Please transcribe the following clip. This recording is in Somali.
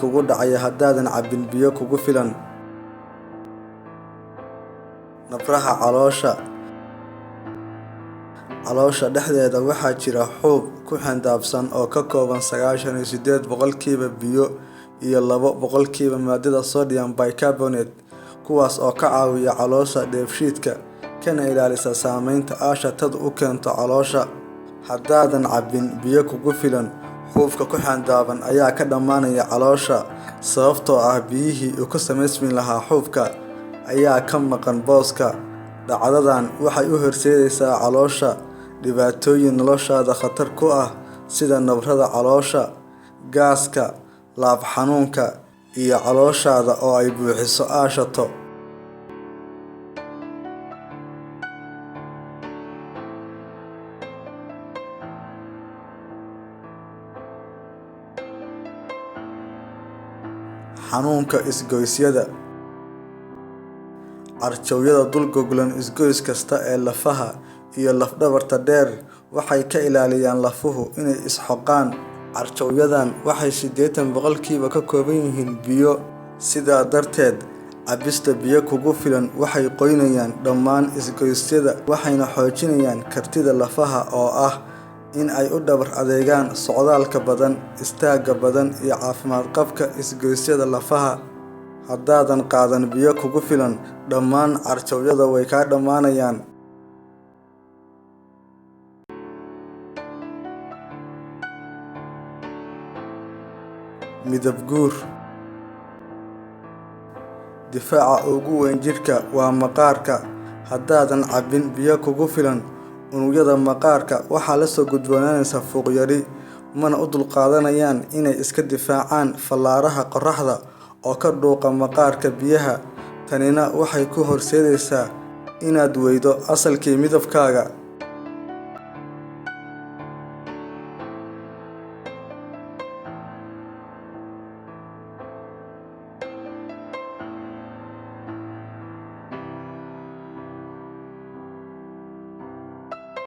kugu dhacaya hadaadan cabin biyo kugu filan. Nabraha Caloosha. Caloosha dhexdeeda waxaa jira xuub ku xandaabsan oo ka kooban 98% biyo iyo 2% maadada sodium bicarbonate, kuwaas oo ka caawiya caloosha dheefshiidka kana ilaalisa saameynta aashatadu u keento caloosha. Hadaadan cabin biyo kugu filan, xuubka ku xandaaban ayaa ka dhamaanaya caloosha sababtoo ah biyihii uu ka samaysmi lahaa xuubka ayaa ka maqan booska. Dhacdadan waxay u horseedaysaa caloosha dhibaatooyin noloshaada khatar ku ah sida nabraha caloosha, gaaska, laab xanuunka iyo calooshaada oo ay buuxiso aashato. Xanuunka isgoysyada. Carjawyada dul goglan isgoys kasta ee lafaha iyo lafdhabarta dheer waxay ka ilaaliyaan lafuhu inay is-xoqaan. Carjawyadan waxay 80% ka kooban yihiin biyo, sidaa darteed cabista biyo kugu filan waxay qoynayaan dhammaan isgoysyada waxayna xoojinayaan kartida lafaha oo ah in ay u dhabar adeegaan socdaalka badan, istaaga badan iyo caafimaad qabka isgoysyada lafaha. Hadaadan qaadan biyo kugu filan, dhammaan carjawyada way ka dhamaanayaan. Midab guur. Difaaca ugu weyn jirka waa maqaarka. Hadaadan cabin biyo kugu filan, unugyada maqaarka waxaa la soo gudboonaysa fuuq yari, mana u dulqaadanayaan inay iska difaacaan fallaaraha qorraxda oo ka dhuuqa maqaarka biyaha. Tanina waxay ku horseedaysaa inaad weydo asalkii midabkaaga.